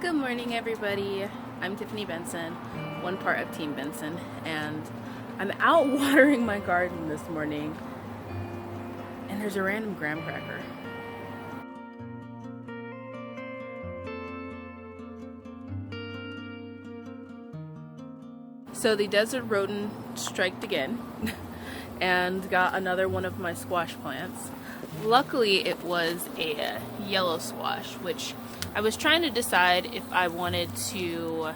Good morning, everybody. I'm Tiffany Benson, one part of Team Benson, and I'm out watering my garden this morning, and there's a random graham cracker. So the desert rodent striked again and got another one of my squash plants. Luckily, it was a yellow squash, which I was trying to decide if I wanted to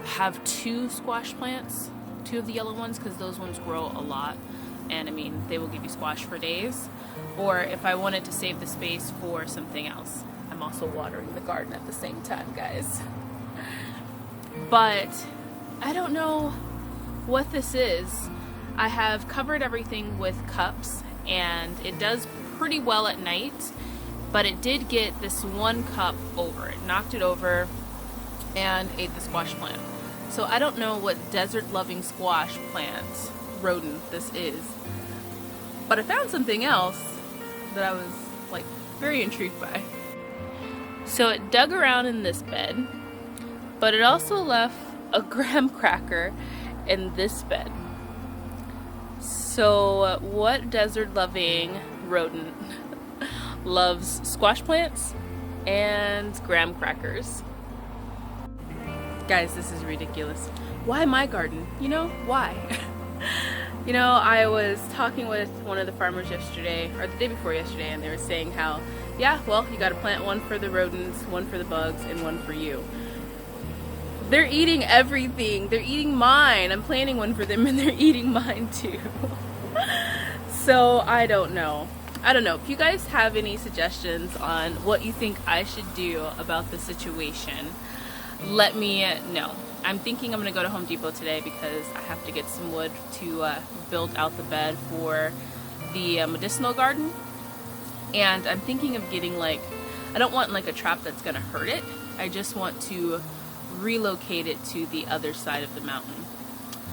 have two squash plants, two of the yellow ones, because those ones grow a lot, and I mean, they will give you squash for days, or if I wanted to save the space for something else. I'm also watering the garden at the same time, guys. But I don't know what this is. I have covered everything with cups, and it does pretty well at night, but it did get this one cup over. It knocked it over and ate the squash plant. So I don't know what desert-loving squash plant rodent this is, but I found something else that I was like very intrigued by. So it dug around in this bed, but it also left a graham cracker in this bed. So what desert-loving rodent loves squash plants and graham crackers? Guys, this is ridiculous. Why my garden? You know, why? You know, I was talking with one of the farmers yesterday, or the day before yesterday, and they were saying how, yeah, well, you gotta plant one for the rodents, one for the bugs, and one for you. They're eating everything. They're eating mine. I'm planting one for them and they're eating mine too. So I don't know. If you guys have any suggestions on what you think I should do about the situation, let me know. I'm thinking I'm gonna go to Home Depot today because I have to get some wood to build out the bed for the medicinal garden. And I'm thinking of getting I don't want a trap that's gonna hurt it. I just want to relocate it to the other side of the mountain.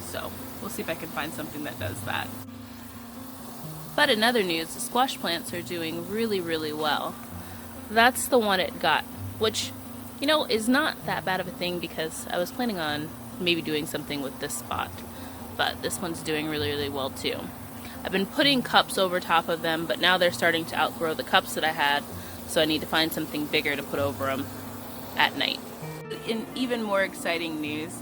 So we'll see if I can find something that does that. But in other news, the squash plants are doing really, really well. That's the one it got, which, you know, is not that bad of a thing because I was planning on maybe doing something with this spot. But this one's doing really, really well too. I've been putting cups over top of them, but now they're starting to outgrow the cups that I had, so I need to find something bigger to put over them at night. In even more exciting news,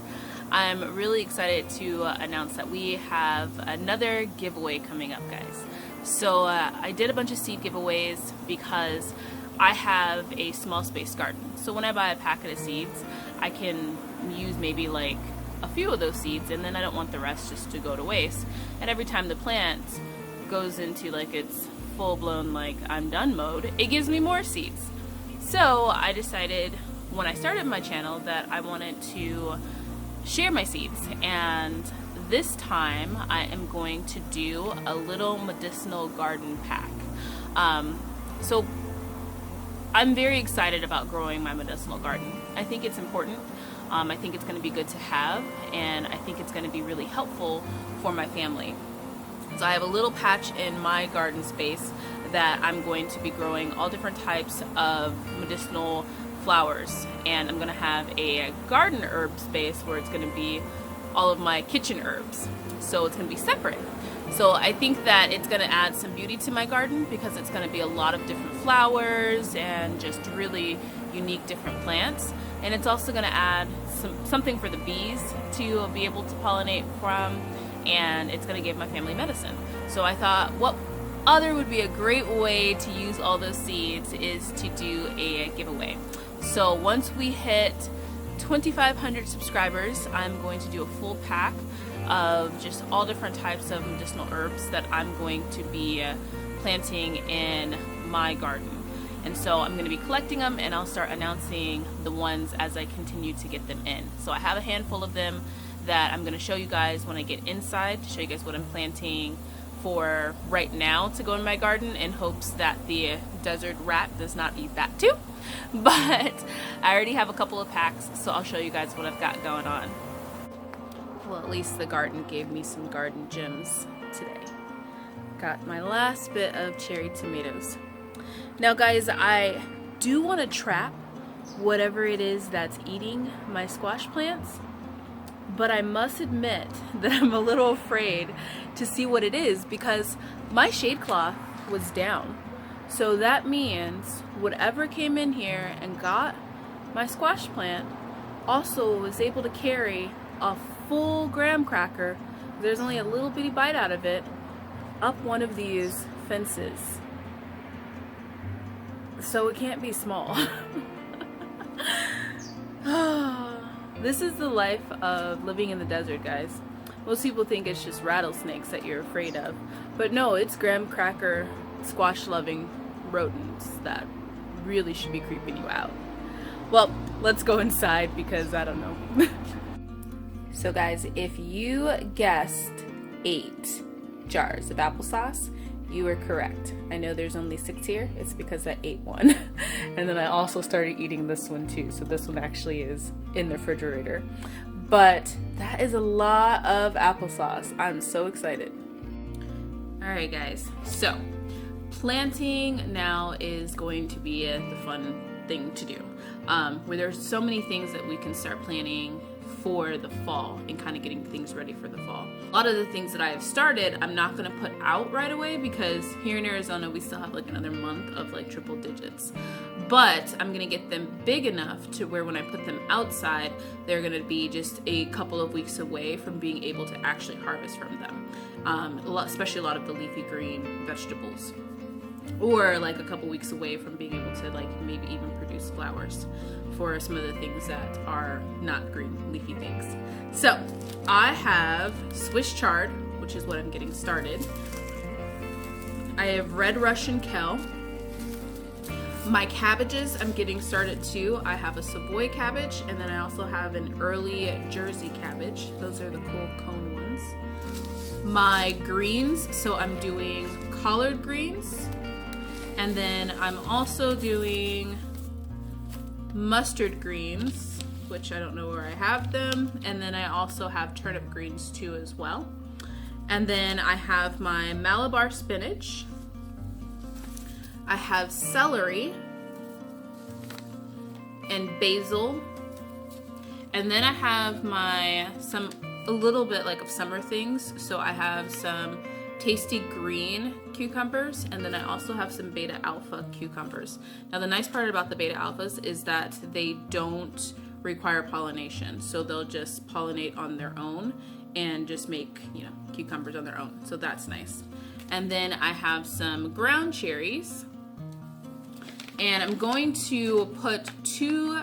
I'm really excited to announce that we have another giveaway coming up, guys. So I did a bunch of seed giveaways because I have a small space garden. So when I buy a packet of seeds, I can use maybe a few of those seeds, and then I don't want the rest just to go to waste. And every time the plant goes into its full-blown I'm done mode, it gives me more seeds. So I decided when I started my channel that I wanted to share my seeds, and this time I am going to do a little medicinal garden pack. So I'm very excited about growing my medicinal garden. I think it's important. I think it's going to be good to have, and I think it's going to be really helpful for my family. So I have a little patch in my garden space that I'm going to be growing all different types of medicinal flowers, and I'm going to have a garden herb space where it's going to be all of my kitchen herbs. So it's going to be separate. So I think that it's going to add some beauty to my garden because it's going to be a lot of different flowers and just really unique different plants. And it's also going to add something for the bees to be able to pollinate from, and it's going to give my family medicine. So I thought, what other would be a great way to use all those seeds is to do a giveaway. So once we hit 2,500 subscribers, I'm going to do a full pack of just all different types of medicinal herbs that I'm going to be planting in my garden. And so I'm going to be collecting them, and I'll start announcing the ones as I continue to get them in. So I have a handful of them that I'm going to show you guys when I get inside, to show you guys what I'm planting for right now to go in my garden, in hopes that the desert rat does not eat that too. But I already have a couple of packs, so I'll show you guys what I've got going on. Well, at least the garden gave me some garden gems today. Got my last bit of cherry tomatoes. Now guys, I do want to trap whatever it is that's eating my squash plants. But I must admit that I'm a little afraid to see what it is because my shade cloth was down. So that means whatever came in here and got my squash plant also was able to carry a full graham cracker, there's only a little bitty bite out of it, up one of these fences. So it can't be small. This is the life of living in the desert, guys. Most people think it's just rattlesnakes that you're afraid of. But no, it's graham cracker, squash-loving rodents that really should be creeping you out. Well, let's go inside because I don't know. So guys, if you guessed 8 jars of applesauce, you were correct. I know there's only 6 here. It's because I ate one. And then I also started eating this one too. So this one actually is in the refrigerator. But that is a lot of applesauce. I'm so excited. All right, guys. So planting now is going to be the fun thing to do. Where there's so many things that we can start planning for the fall and kind of getting things ready for the fall. A lot of the things that I have started, I'm not going to put out right away because here in Arizona we still have like another month of like triple digits. But I'm going to get them big enough to where when I put them outside, they're going to be just a couple of weeks away from being able to actually harvest from them. Especially a lot of the leafy green vegetables. Or like a couple weeks away from being able to like maybe even produce flowers for some of the things that are not green leafy things. So I have Swiss chard, which is what I'm getting started. I have red Russian kale. My cabbages I'm getting started too. I have a Savoy cabbage and then I also have an early Jersey cabbage. Those are the cool cone ones. My greens, so I'm doing collard greens. And then I'm also doing mustard greens, which I don't know where I have them. And then I also have turnip greens too as well. And then I have my Malabar spinach. I have celery and basil. And then I have a little bit like of summer things. So I have some tasty green cucumbers, and then I also have some beta alpha cucumbers. Now the nice part about the beta alphas is that they don't require pollination, so they'll just pollinate on their own and just make, cucumbers on their own. So that's nice. And then I have some ground cherries, and I'm going to put 2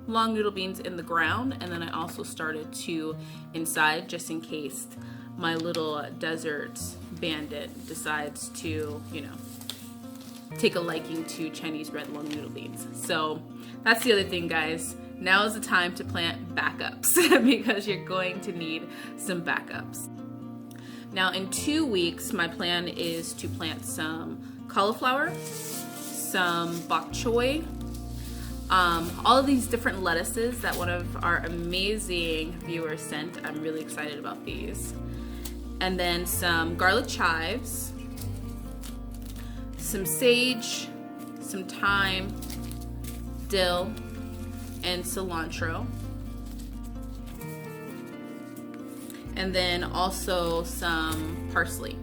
long noodle beans in the ground, and then I also started 2 inside just in case my little desert bandit decides to, take a liking to Chinese red long noodle beans. So that's the other thing, guys. Now is the time to plant backups because you're going to need some backups. Now in 2 weeks, my plan is to plant some cauliflower, some bok choy, all of these different lettuces that one of our amazing viewers sent. I'm really excited about these. And then some garlic chives, some sage, some thyme, dill, and cilantro. And then also some parsley.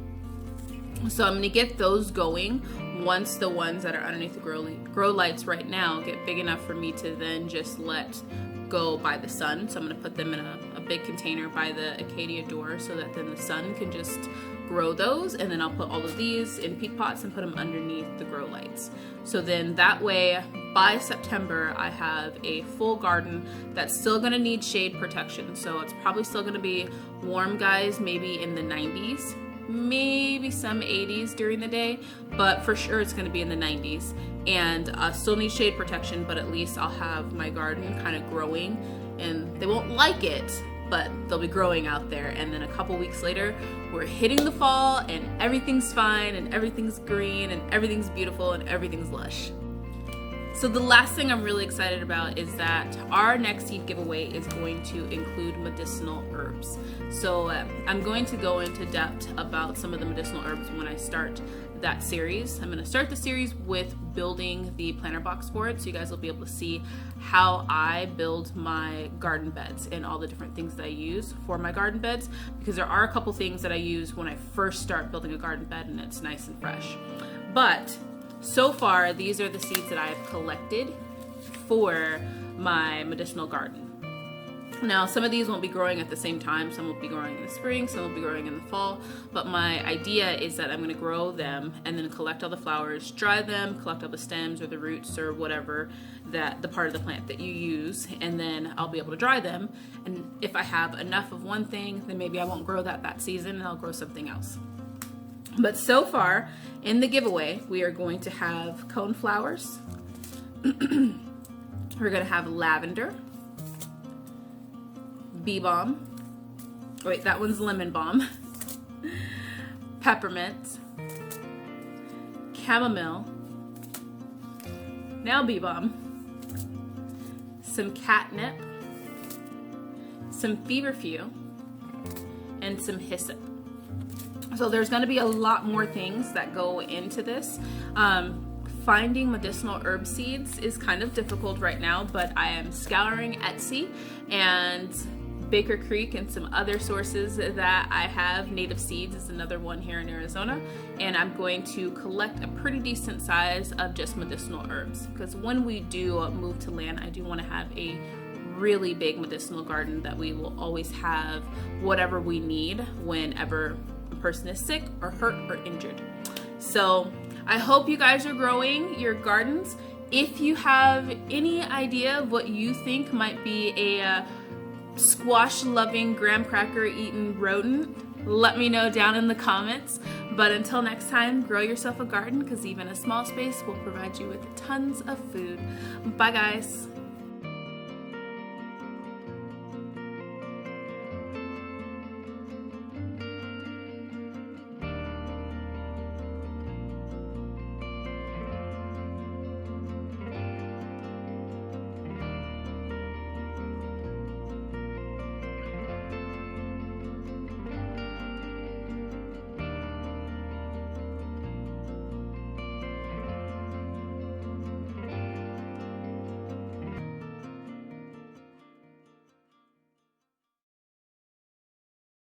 So I'm gonna get those going once the ones that are underneath the grow lights right now get big enough for me to then just let go by the sun. So I'm gonna put them in a big container by the Acacia door so that then the sun can just grow those, and then I'll put all of these in peat pots and put them underneath the grow lights. So then that way by September I have a full garden that's still gonna need shade protection. So it's probably still gonna be warm, guys, maybe in the 90s, maybe some 80s during the day, but for sure it's gonna be in the 90s. And still need shade protection, but at least I'll have my garden kind of growing, and they won't like it, but they'll be growing out there. And then a couple weeks later, we're hitting the fall and everything's fine and everything's green and everything's beautiful and everything's lush. So the last thing I'm really excited about is that our next seed giveaway is going to include medicinal herbs. So I'm going to go into depth about some of the medicinal herbs when I start that series. I'm going to start the series with building the planter box board, so you guys will be able to see how I build my garden beds and all the different things that I use for my garden beds, because there are a couple things that I use when I first start building a garden bed and it's nice and fresh. But so far, these are the seeds that I have collected for my medicinal garden. Now, some of these won't be growing at the same time. Some will be growing in the spring, some will be growing in the fall. But my idea is that I'm going to grow them and then collect all the flowers, dry them, collect all the stems or the roots or whatever, that the part of the plant that you use, and then I'll be able to dry them. And if I have enough of one thing, then maybe I won't grow that season and I'll grow something else. But so far in the giveaway, we are going to have cone flowers. We're going to have lavender, bee balm. Wait, that one's lemon balm. Peppermint, chamomile, now bee balm, some catnip, some feverfew, and some hyssop. So there's going to be a lot more things that go into this. Finding medicinal herb seeds is kind of difficult right now, but I am scouring Etsy and Baker Creek and some other sources that I have. Native Seeds is another one here in Arizona, and I'm going to collect a pretty decent size of just medicinal herbs, because when we do move to land, I do want to have a really big medicinal garden that we will always have whatever we need whenever a person is sick or hurt or injured. So I hope you guys are growing your gardens. If you have any idea of what you think might be a squash-loving, graham cracker-eating rodent, let me know down in the comments. But until next time, grow yourself a garden, because even a small space will provide you with tons of food. Bye, guys.